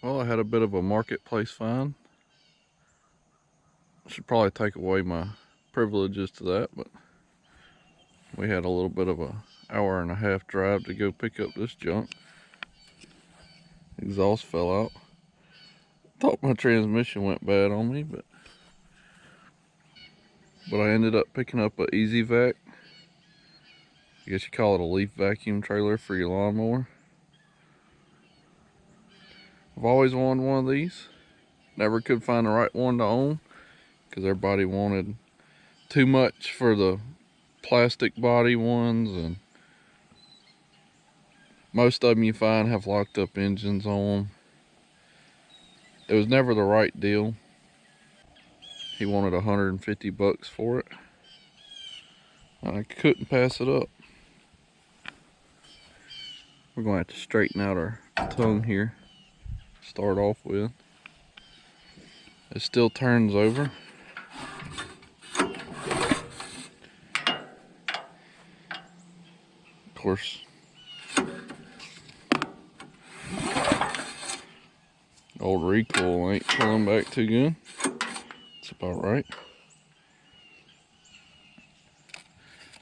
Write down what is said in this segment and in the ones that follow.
Well, I had a bit of a marketplace find. Should probably take away my privileges to that, but we had a little bit of a hour and a half drive to go pick up this junk. Exhaust fell out. Thought my transmission went bad on me, but I ended up picking up a Easy Vac. I guess you call it a leaf vacuum trailer for your lawnmower. I've always wanted one of these. Never could find the right one to own because everybody wanted too much for the plastic body ones, and most of them you find have locked up engines on them. It was never the right deal. He wanted $150 for it. I couldn't pass it up. We're going to have to straighten out our tongue here. Start off with. It still turns over. Of course, old recoil ain't pulling back too good. It's about right.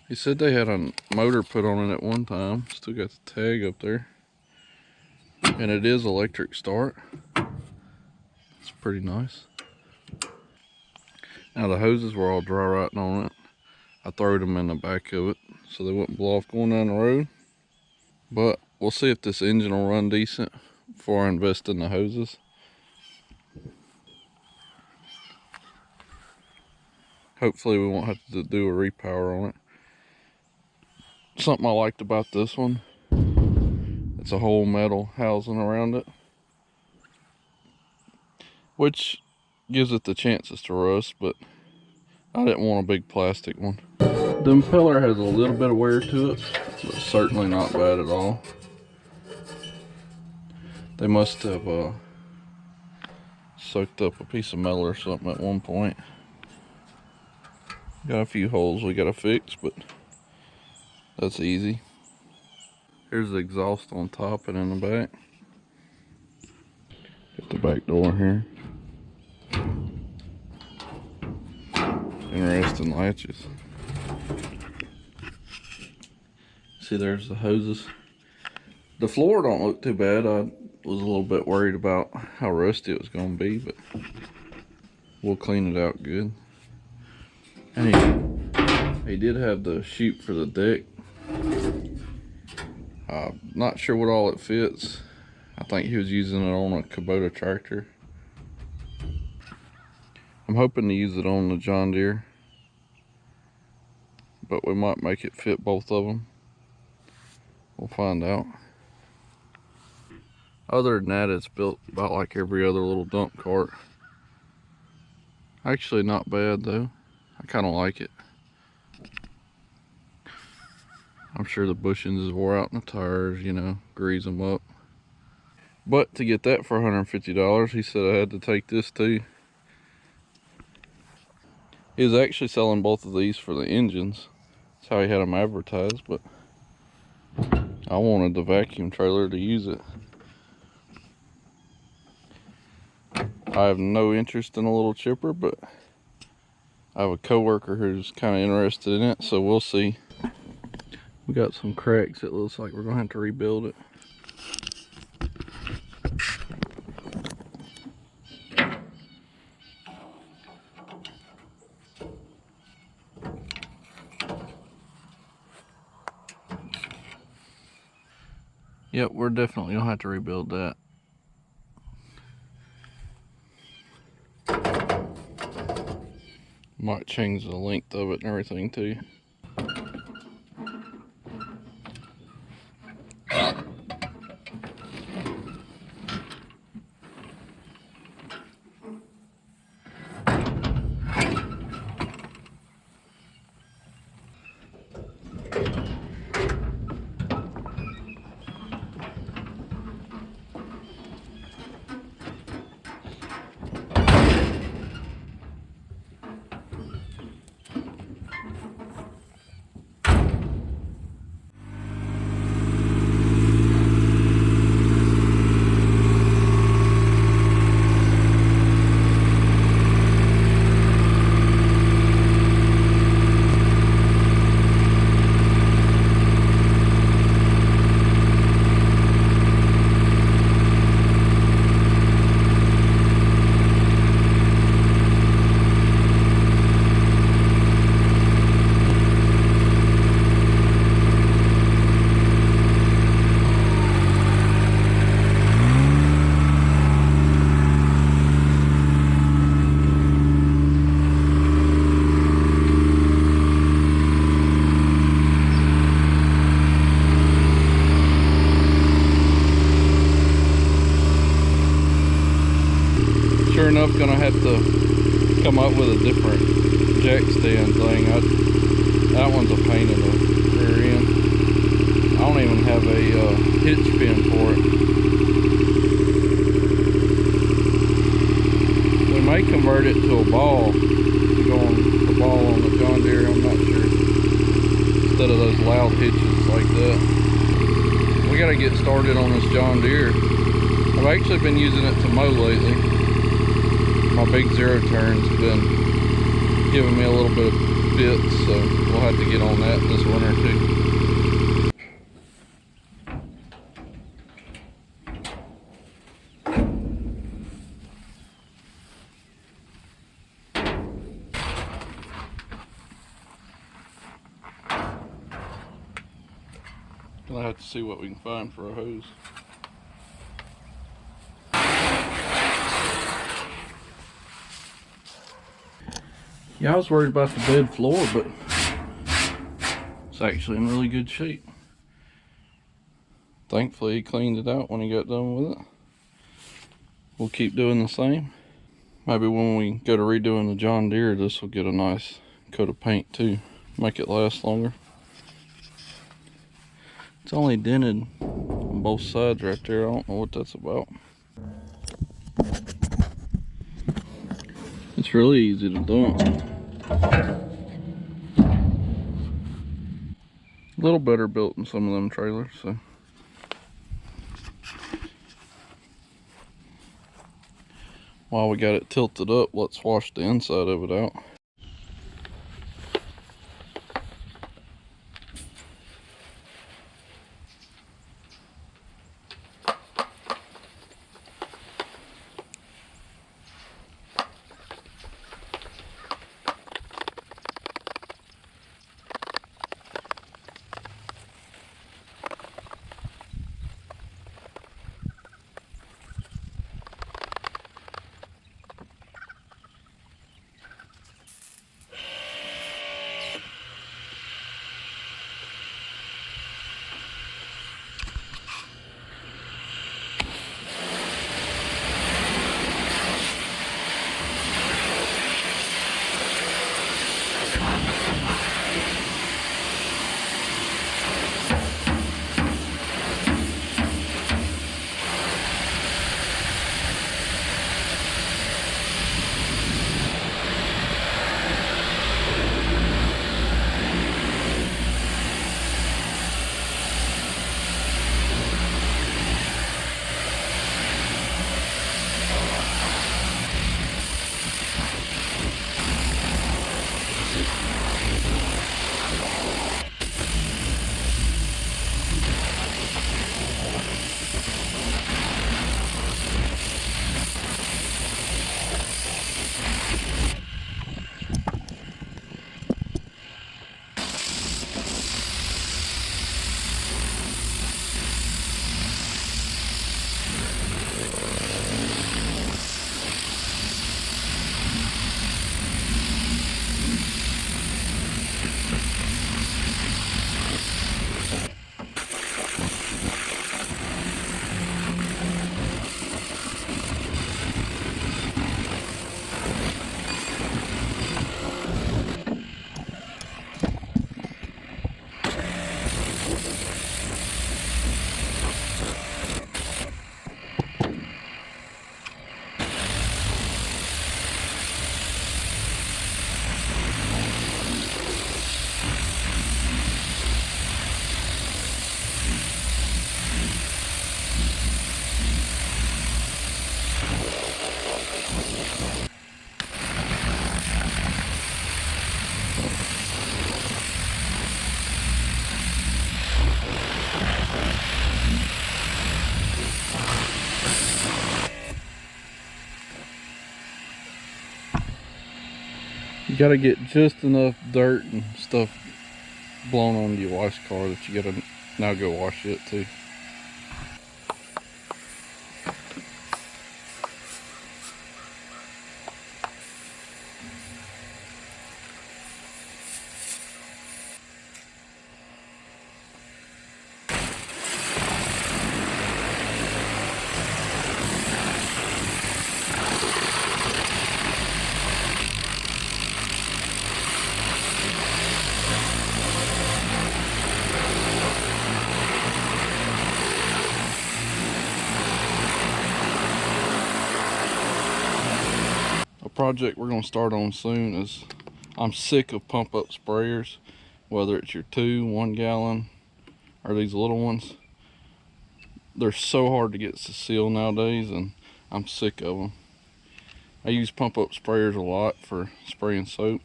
He said they had a motor put on it at one time. Still got the tag up there. And it is electric start. It's pretty nice. Now the hoses were all dry rotting on it. I throwed them in the back of it so they wouldn't blow off going down the road. But we'll see if this engine will run decent before I invest in the hoses. Hopefully we won't have to do a repower on it. Something I liked about this one, it's a whole metal housing around it, which gives it the chances to rust, but I didn't want a big plastic one. The impeller has a little bit of wear to it, but certainly not bad at all. They must have soaked up a piece of metal or something at one point. Got a few holes we gotta fix, but that's easy. Here's the exhaust on top and in the back. Get the back door here. Interesting latches. See, there's the hoses. The floor don't look too bad. I was a little bit worried about how rusty it was going to be, but we'll clean it out good. And he did have the chute for the deck. Not sure what all it fits. I think he was using it on a Kubota tractor. I'm hoping to use it on the John Deere, but we might make it fit both of them. We'll find out. Other than that, it's built about like every other little dump cart. Actually not bad though. I kind of like it. I'm sure the bushings is wore out in the tires, you know, grease them up. But to get that for $150, he said I had to take this too. He was actually selling both of these for the engines. That's how he had them advertised, but I wanted the vacuum trailer to use it. I have no interest in a little chipper, but I have a coworker who's kind of interested in it, so we'll see. We got some cracks. It looks like we're gonna have to rebuild it. Yep, we're definitely gonna have to rebuild that. Might change the length of it and everything too. sure enough gonna have to come up with a different jack stand thing. That one's a pain in the rear end. I don't even have a hitch pin for it. We may convert it to a ball to go on the ball on the John Deere, I'm not sure. Instead of those loud hitches like that. We gotta get started on this John Deere. I've actually been using it to mow lately. My big zero turns have been giving me a little bit of bits, so we'll have to get on that this winter too. I'll have to see what we can find for a hose. Yeah, I was worried about the bed floor, but it's actually in really good shape. Thankfully, he cleaned it out when he got done with it. We'll keep doing the same. Maybe when we go to redoing the John Deere, this will get a nice coat of paint too. Make it last longer. It's only dented on both sides right there. I don't know what that's about. It's really easy to dump. A little better built than some of them trailers, so. While we got it tilted up, let's wash the inside of it out. You gotta get just enough dirt and stuff blown onto your wash car that you gotta now go wash it too. project we're going to start on soon is, I'm sick of pump up sprayers, whether it's your 1 gallon or these little ones. They're so hard to get to seal nowadays, and I'm sick of them. I use pump up sprayers a lot for spraying soap.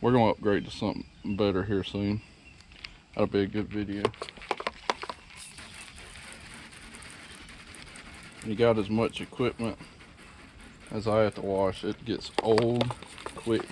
We're going to upgrade to something better here soon. That'll be a good video. You got as much equipment as I have to wash, it gets old quick.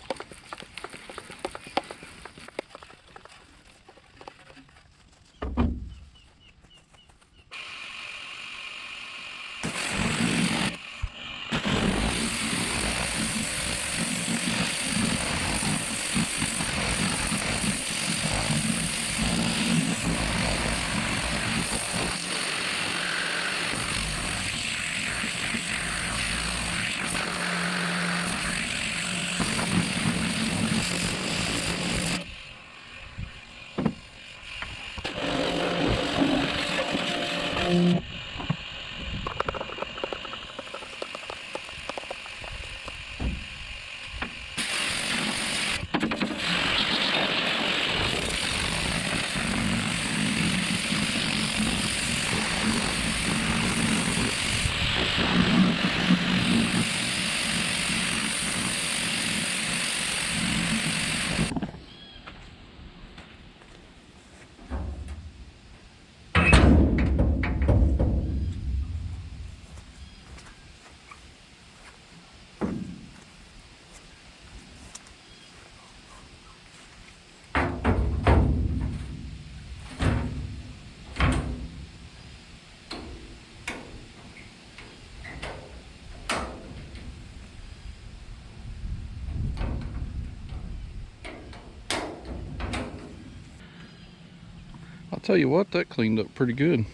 I'll tell you what, that cleaned up pretty good.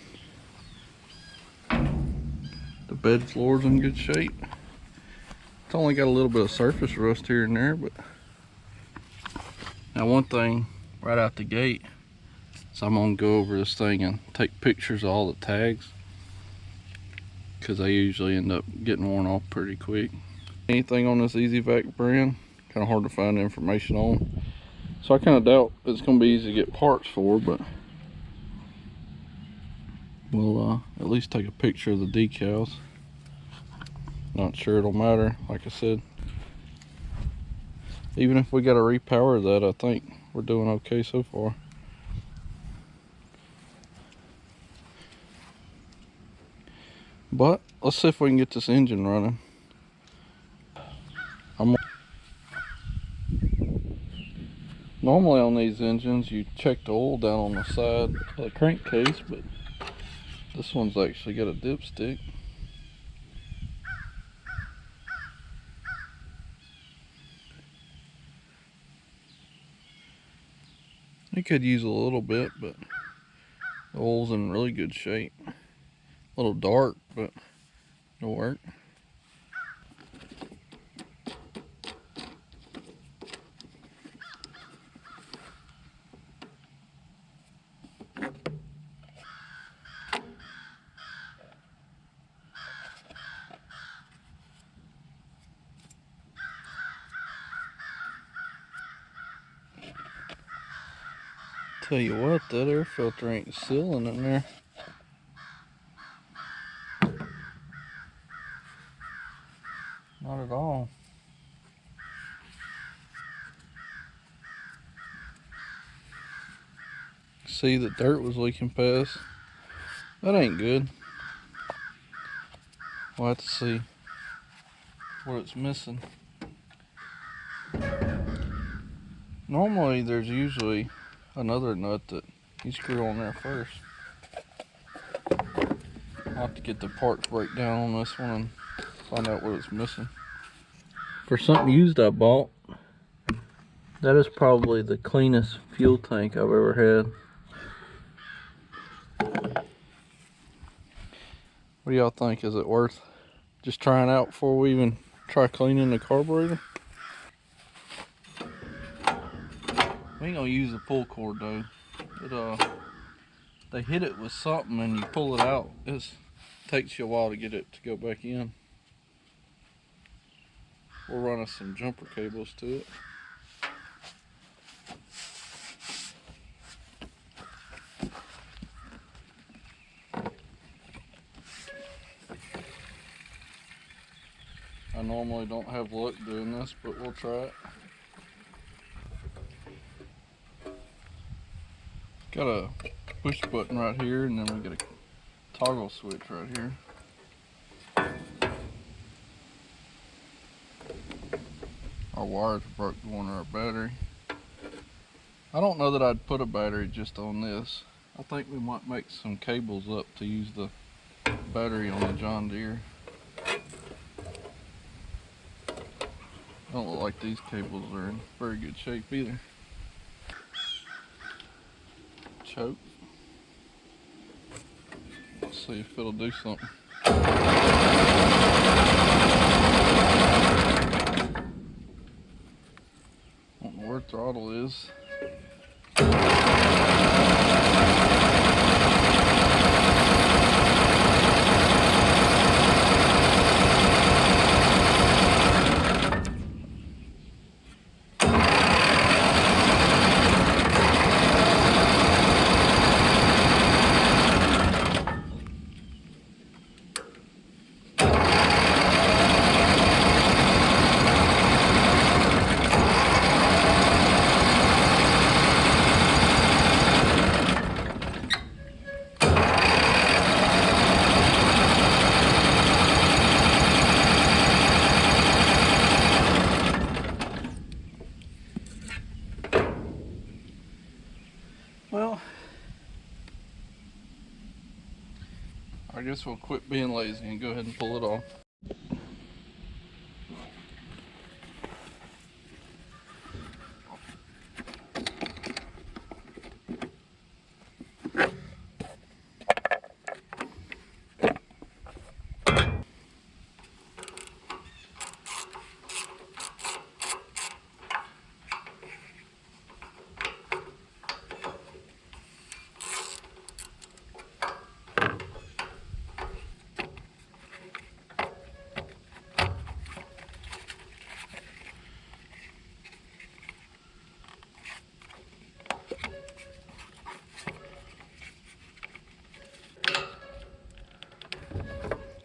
The bed floor's in good shape. It's only got a little bit of surface rust here and there, but now one thing right out the gate, so I'm gonna go over this thing and take pictures of all the tags, because they usually end up getting worn off pretty quick. Anything on this EasyVac brand, kind of hard to find information on, so I kind of doubt it's gonna be easy to get parts for, but we'll at least take a picture of the decals. Not sure it'll matter, like I said. Even if we got to repower that, I think we're doing okay so far. But let's see if we can get this engine running. Normally on these engines you check the oil down on the side of the crankcase, but this one's actually got a dipstick. It could use a little bit, but the oil's in really good shape. A little dark, but it'll work. Tell you what, that air filter ain't sealing in there. Not at all. See, the dirt was leaking past. That ain't good. We'll have to see what it's missing. Normally there's usually another nut that you screw on there first. I'll have to get the parts breakdown on this one and find out what it's missing. For something used I bought, that is probably the cleanest fuel tank I've ever had. What do y'all think? Is it worth just trying out before we even try cleaning the carburetor? We ain't gonna use the pull cord though. They hit it with something and you pull it out. It takes you a while to get it to go back in. We'll run us some jumper cables to it. I normally don't have luck doing this, but we'll try it. Got a push button right here, and then we got a toggle switch right here. Our wires broke going to our battery. I don't know that I'd put a battery just on this. I think we might make some cables up to use the battery on the John Deere. Don't look like these cables are in very good shape either. Choke. Let's see if it'll do something. Don't know where throttle is. Well, I guess we'll quit being lazy and go ahead and pull it off.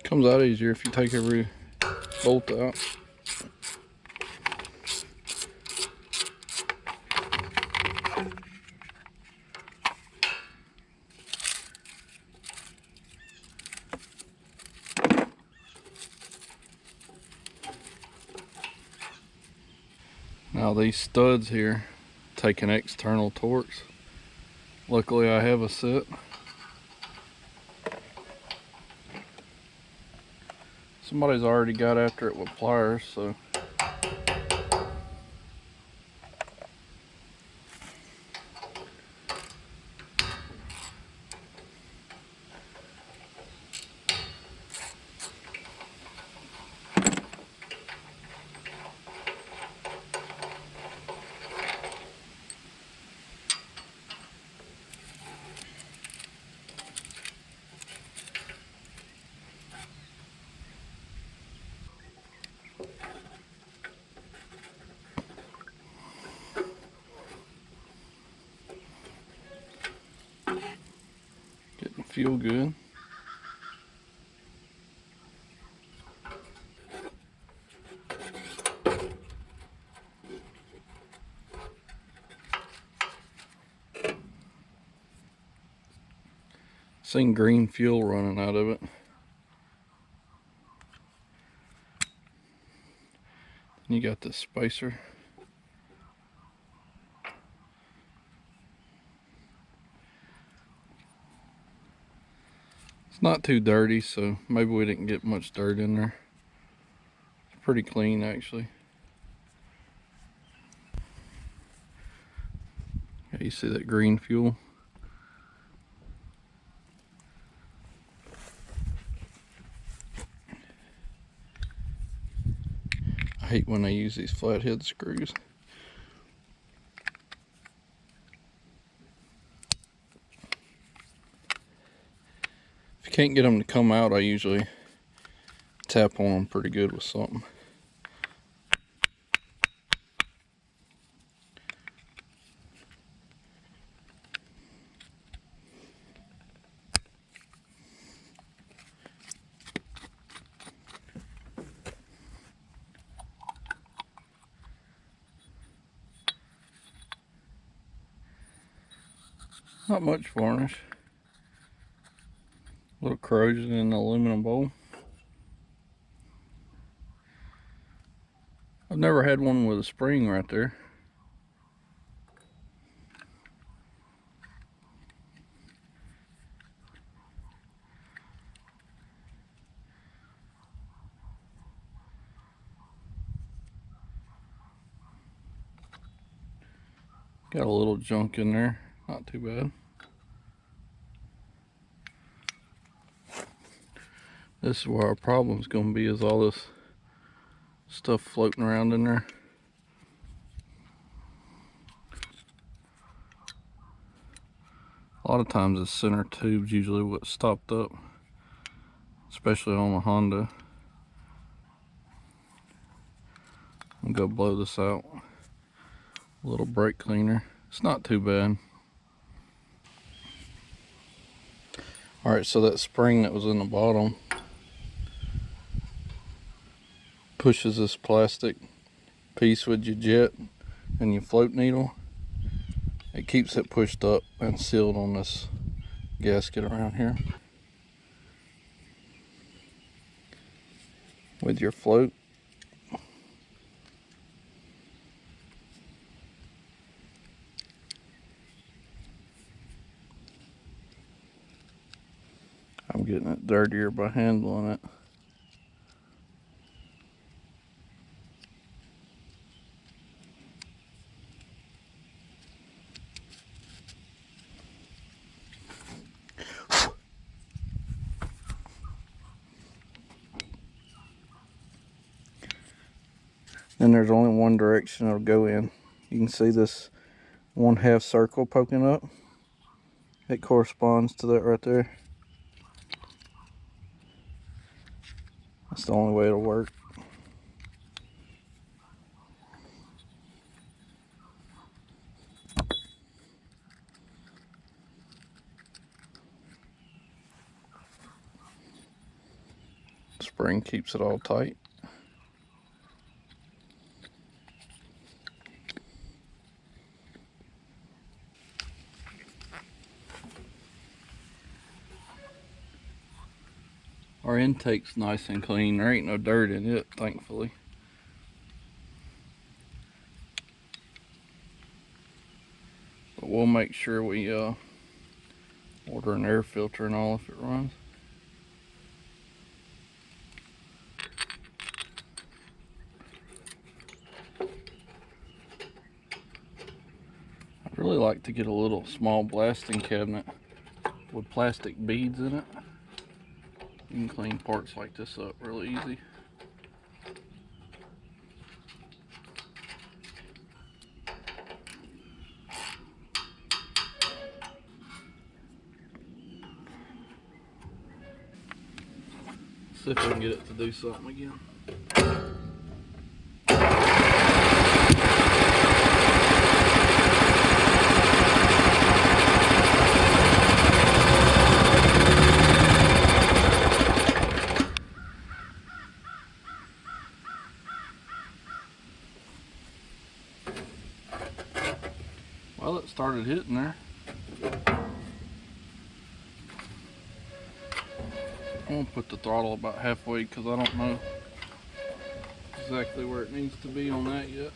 Comes out easier if you take every bolt out. Now these studs here take an external torques. Luckily I have a set. Somebody's already got after it with pliers, so getting fuel good. Seen green fuel running out of it. You got this spacer. It's not too dirty, so maybe we didn't get much dirt in there. It's pretty clean actually. Yeah, you see that green fuel? I hate when they use these flathead screws. If you can't get them to come out, I usually tap on them pretty good with something. Not much varnish. A little corrosion in the aluminum bowl. I've never had one with a spring right there. Got a little junk in there, not too bad. This is where our problem's gonna be, is all this stuff floating around in there. A lot of times the center tube's usually what's stopped up, especially on the Honda. I'm gonna go blow this out. A little brake cleaner. It's not too bad. Alright, so that spring that was in the bottom pushes this plastic piece with your jet and your float needle. It keeps it pushed up and sealed on this gasket around here. With your float, I'm getting it dirtier by handling it. And there's only one direction it'll go in. You can see this 1/2 circle poking up. It corresponds to that right there. That's the only way it'll work. Spring keeps it all tight. Our intake's nice and clean. There ain't no dirt in it, thankfully. But we'll make sure we order an air filter and all if it runs. I'd really like to get a little small blasting cabinet with plastic beads in it. You can clean parts like this up really easy. See if we can get it to do something again. Well, it started hitting there. I'm gonna put the throttle about halfway because I don't know exactly where it needs to be on that yet.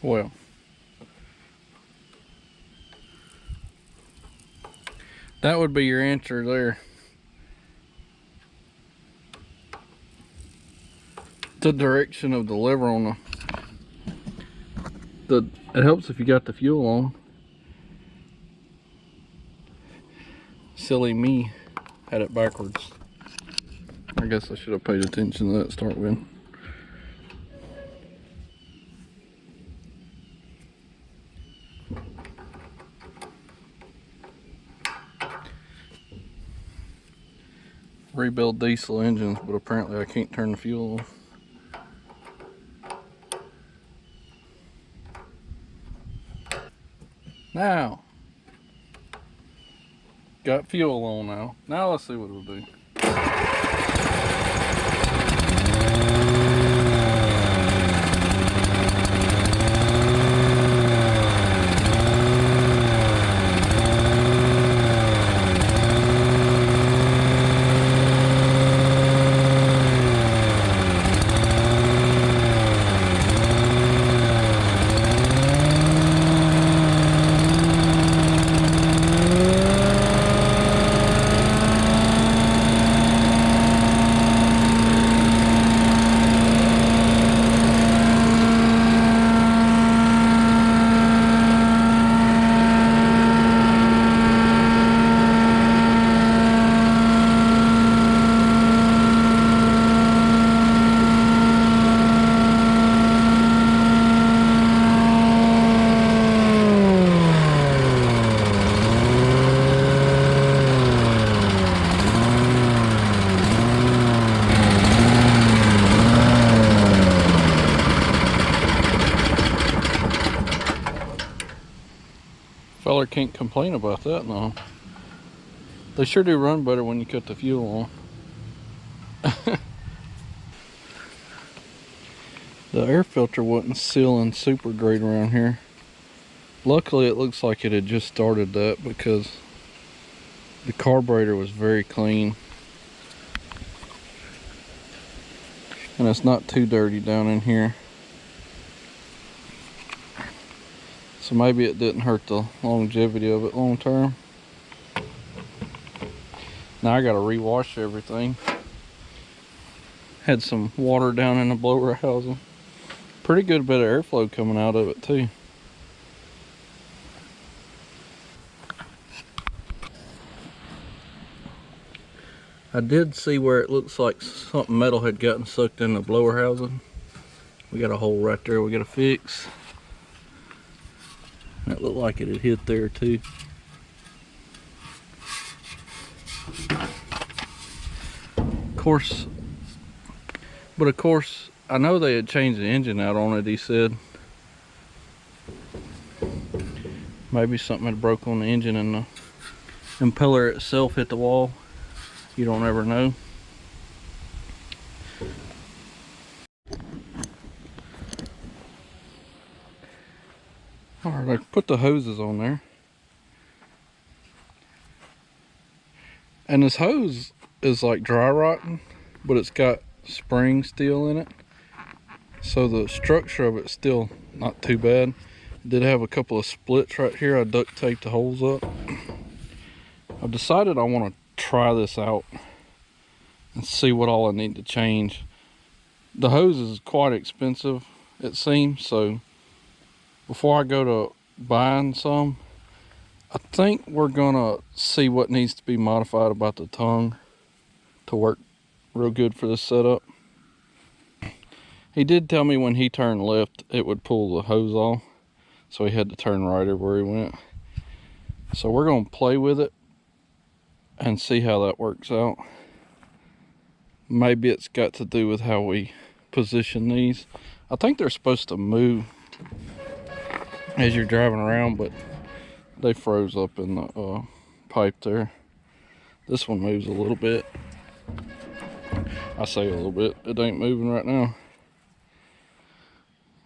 Well, that would be your answer there. The direction of the lever on it helps if you got the fuel on. Silly me had it backwards. I guess I should have paid attention to that to start with. Rebuild diesel engines, but apparently I can't turn the fuel on. Now, got fuel on now. Now let's see what it'll do. Feller can't complain about that, no. They sure do run better when you cut the fuel on. The air filter wasn't sealing super great around here. Luckily it looks like it had just started that because the carburetor was very clean. And it's not too dirty down in here. So maybe it didn't hurt the longevity of it long term. Now I gotta rewash everything. Had some water down in the blower housing. Pretty good bit of airflow coming out of it too. I did see where it looks like something metal had gotten sucked in the blower housing. We got a hole right there we gotta fix. It looked like it had hit there too. Of course, I know they had changed the engine out on it, he said. Maybe something had broke on the engine and the impeller itself hit the wall. You don't ever know. Alright, I put the hoses on there. And this hose is like dry rotting, but it's got spring steel in it. So the structure of it's still not too bad. It did have a couple of splits right here. I duct taped the holes up. I've decided I want to try this out and see what all I need to change. The hose is quite expensive, it seems, so before I go to buying some, I think we're gonna see what needs to be modified about the tongue to work real good for this setup. He did tell me when he turned left it would pull the hose off, so he had to turn right everywhere he went. So we're gonna play with it and see how that works out. Maybe it's got to do with how we position these. I think they're supposed to move as you're driving around, but they froze up in the pipe there. This one moves a little bit. I say a little bit, it ain't moving right now.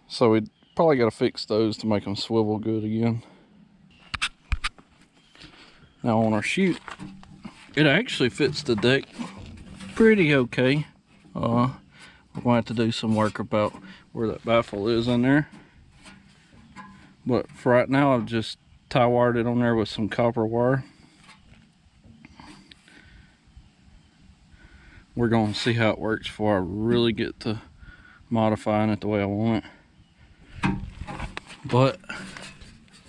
So we probably got to fix those to make them swivel good again. Now on our chute, it actually fits the deck pretty okay. We're going to have to do some work about where that baffle is in there. But for right now, I've just tie wired it on there with some copper wire. We're going to see how it works before I really get to modifying it the way I want it. But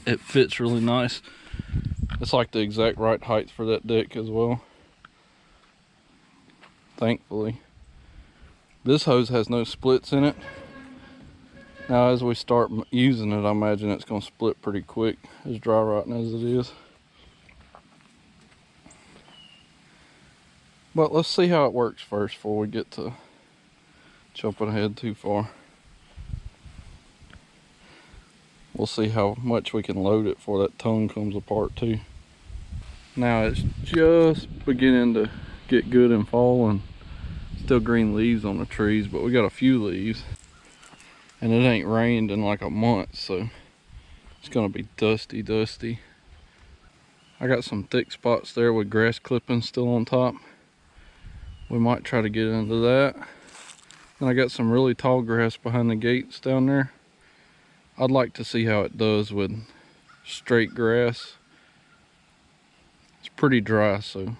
it fits really nice. It's like the exact right height for that deck as well, thankfully. This hose has no splits in it. Now as we start using it, I imagine it's going to split pretty quick, as dry rotting as it is. But let's see how it works first before we get to jumping ahead too far. We'll see how much we can load it before that tongue comes apart too. Now it's just beginning to get good in fall and still green leaves on the trees, but we got a few leaves. And it ain't rained in like a month, so it's gonna be dusty. I got some thick spots there with grass clippings still on top. We might try to get into that. And I got some really tall grass behind the gates down there. I'd like to see how it does with straight grass. It's pretty dry, so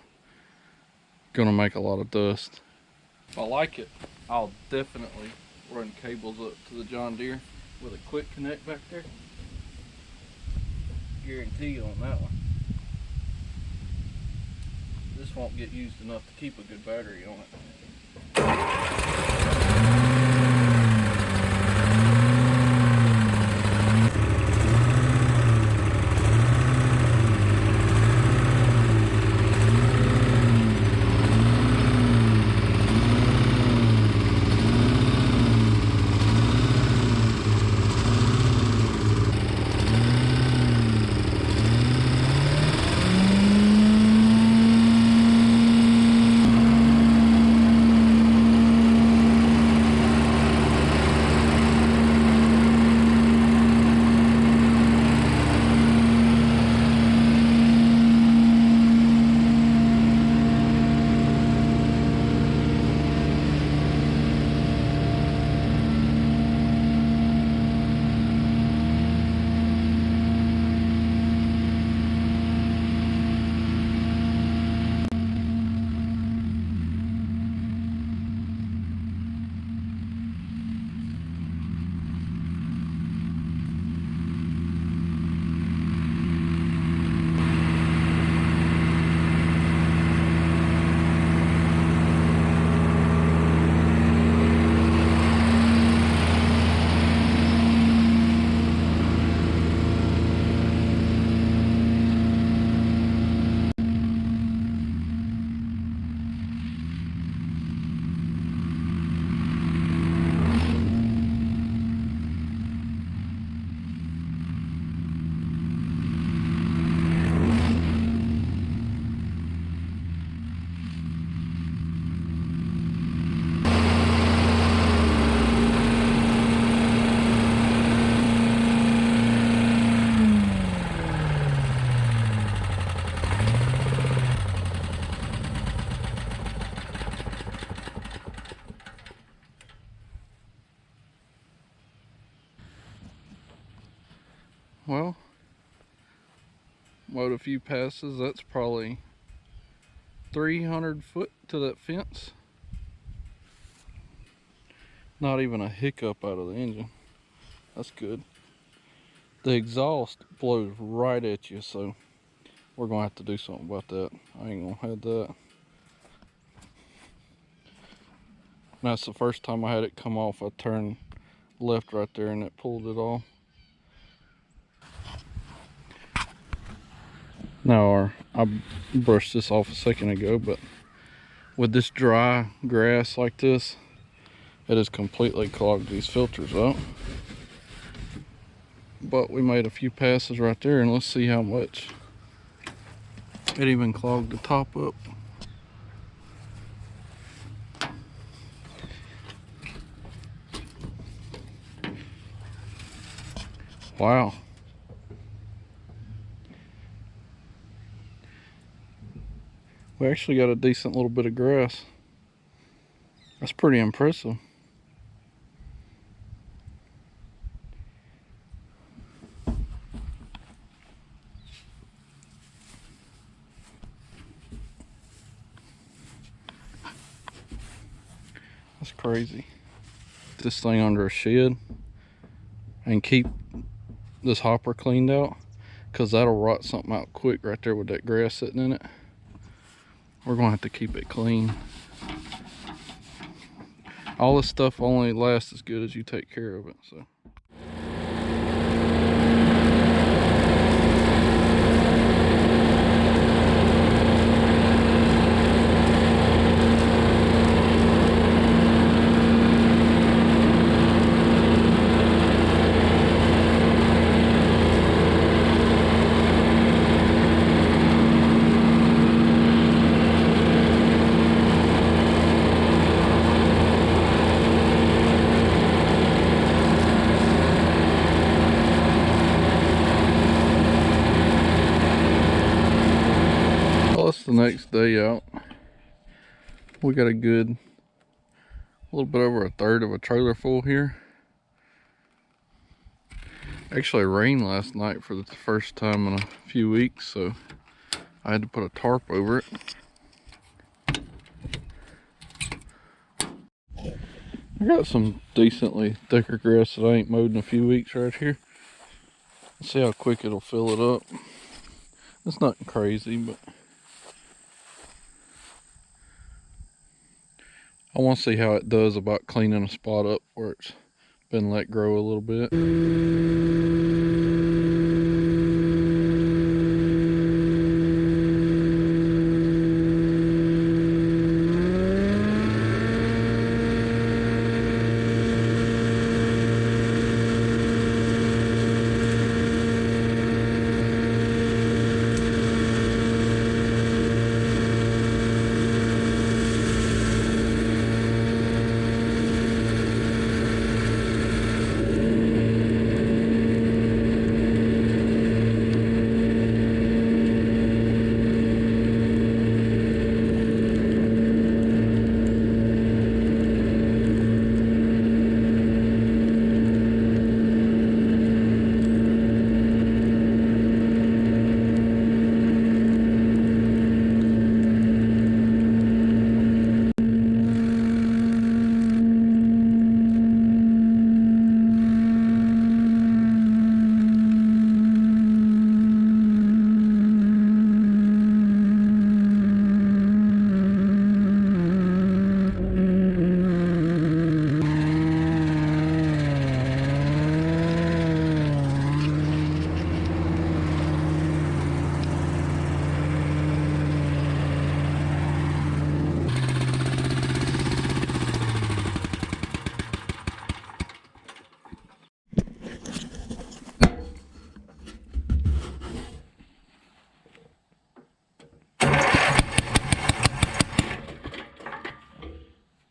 gonna make a lot of dust. If I like it, I'll definitely run cables up to the John Deere with a quick connect back there. Guarantee you on that one. This won't get used enough to keep a good battery on it. Well, mowed a few passes. That's probably 300 foot to that fence. Not even a hiccup out of the engine. That's good. The exhaust blows right at you, so we're gonna have to do something about that. I ain't gonna have that. And that's the first time I had it come off. I turned left right there and it pulled it off. Now, I brushed this off a second ago, but with this dry grass like this, it has completely clogged these filters up. But we made a few passes right there, and let's see how much. It even clogged the top up. Wow. We actually got a decent little bit of grass. That's pretty impressive. That's crazy. This thing under a shed and keep this hopper cleaned out, because that'll rot something out quick right there with that grass sitting in it. We're gonna have to keep it clean. All this stuff only lasts as good as you take care of it, so. It's the next day out. We got a little bit over a third of a trailer full here. Actually rained last night for the first time in a few weeks, so I had to put a tarp over it. I got some decently thicker grass that I ain't mowed in a few weeks right here. Let's see how quick it'll fill it up. It's nothing crazy, but I want to see how it does about cleaning a spot up where it's been let grow a little bit.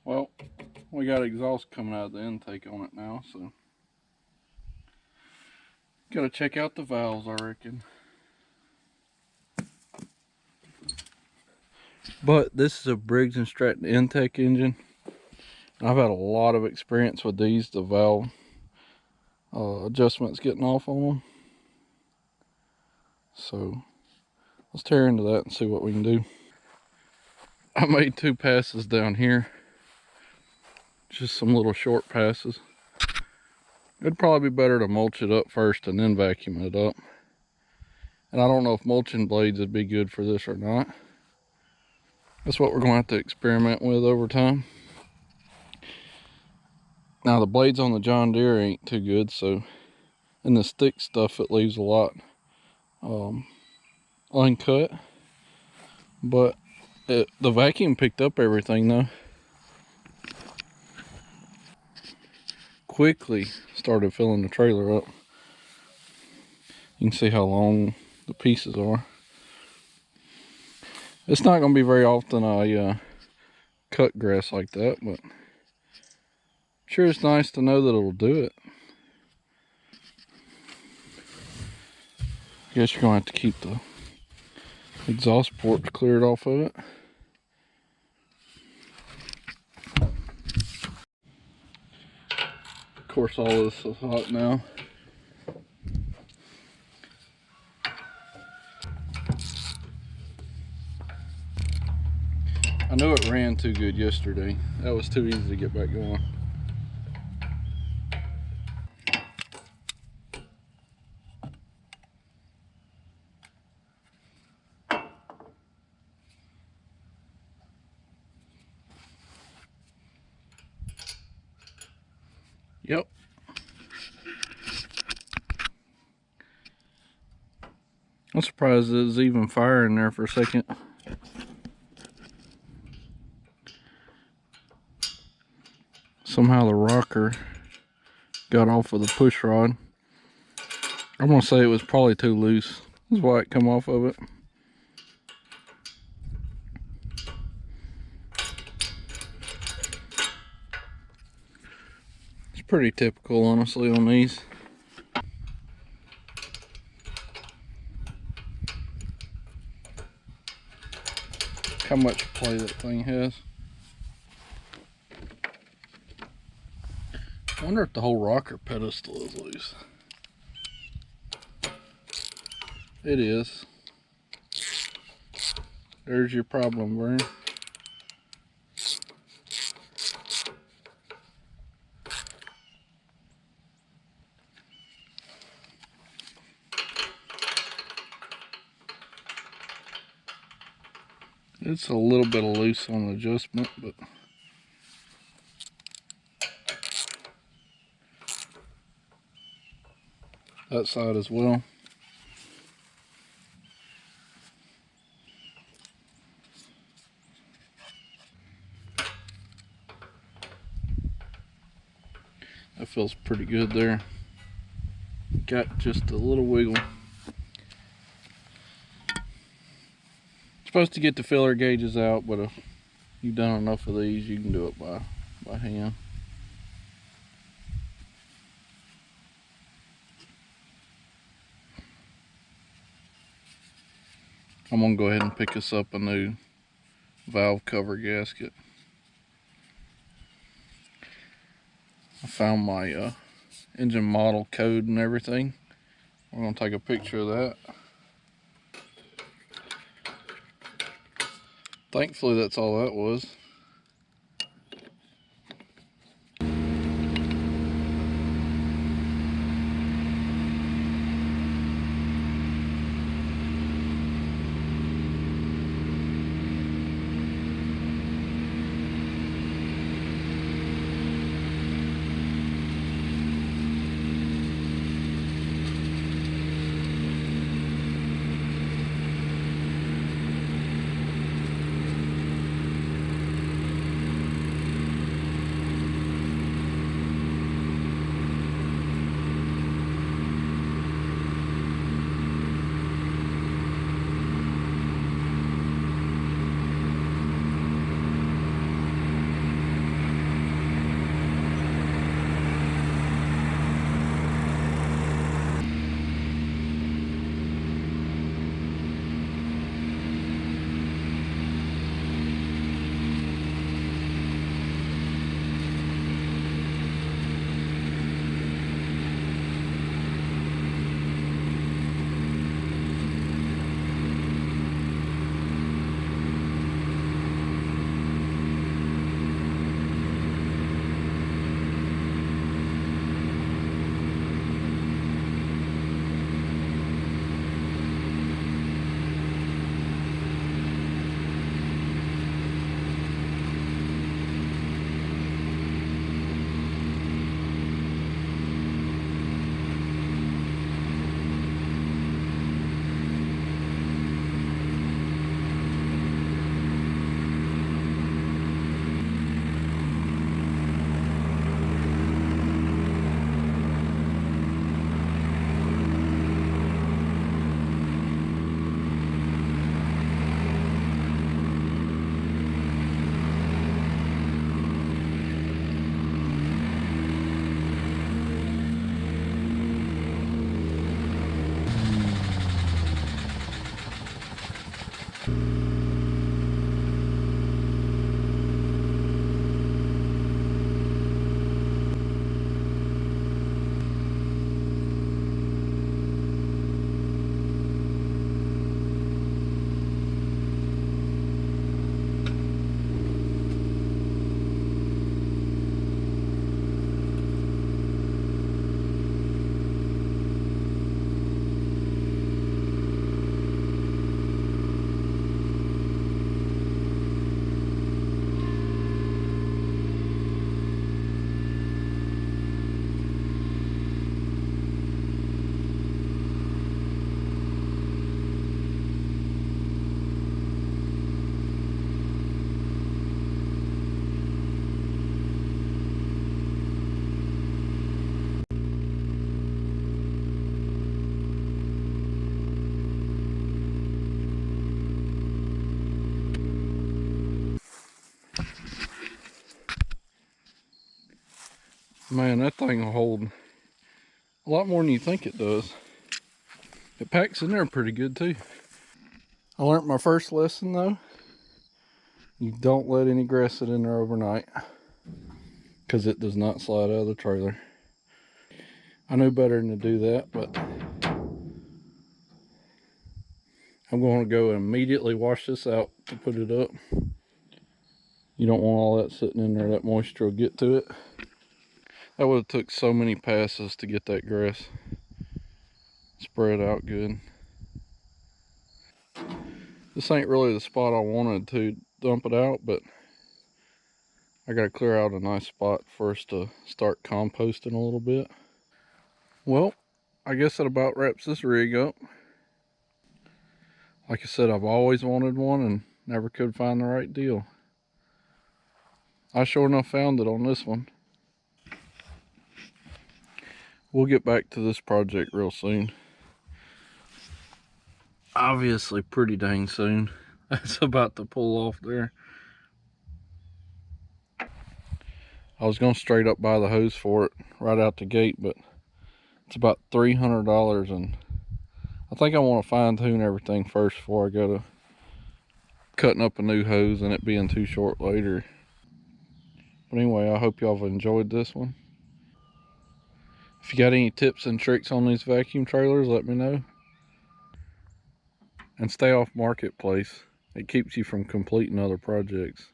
Well, we got exhaust coming out of the intake on it now, so gotta check out the valves, I reckon. But this is a Briggs and Stratton intek engine. I've had a lot of experience with these, the valve adjustments getting off on them. So let's tear into that and see what we can do. I made 2 passes down here. Just some little short passes. It'd probably be better to mulch it up first and then vacuum it up. And I don't know if mulching blades would be good for this or not. That's what we're going to have to experiment with over time. Now the blades on the John Deere ain't too good, so in the stick stuff it leaves a lot uncut. But the vacuum picked up everything though. Quickly started filling the trailer up. You can see how long the pieces are. It's not going to be very often I cut grass like that, but sure it's nice to know that it'll do it. Guess you're going to have to keep the exhaust ports cleared off of it. Of course all this is hot now. I knew it ran too good yesterday. That was too easy to get back going. Yep. I'm surprised there's even fire in there for a second. Somehow the rocker got off of the push rod. I'm gonna say it was probably too loose. That's why it come off of it. It's pretty typical, honestly, on these. How much play that thing has. I wonder if the whole rocker pedestal is loose. It is. There's your problem, Vern. It's a little bit of loose on the adjustment, but that side as well. That feels pretty good there. Got just a little wiggle. Supposed to get the filler gauges out, but if you've done enough of these, you can do it by hand. I'm gonna go ahead and pick us up a new valve cover gasket. I found my engine model code and everything. We're gonna take a picture of that. Thankfully, that's all that was. Man, that thing will hold a lot more than you think it does. It packs in there pretty good too. I learned my first lesson though. You don't let any grass sit in there overnight, because it does not slide out of the trailer. I knew better than to do that, but I'm going to go and immediately wash this out to put it up. You don't want all that sitting in there. That moisture will get to it. That would have took so many passes to get that grass spread out good. This ain't really the spot I wanted to dump it out, but I got to clear out a nice spot first to start composting a little bit. Well, I guess that about wraps this rig up. Like I said, I've always wanted one and never could find the right deal. I sure enough found it on this one. We'll get back to this project real soon. Obviously pretty dang soon. That's about to pull off there. I was gonna straight up buy the hose for it right out the gate, but it's about $300, and I think I want to fine tune everything first before I go to cutting up a new hose and it being too short later. But anyway, I hope y'all have enjoyed this one. If you got any tips and tricks on these vacuum trailers, let me know. And stay off marketplace. It keeps you from completing other projects.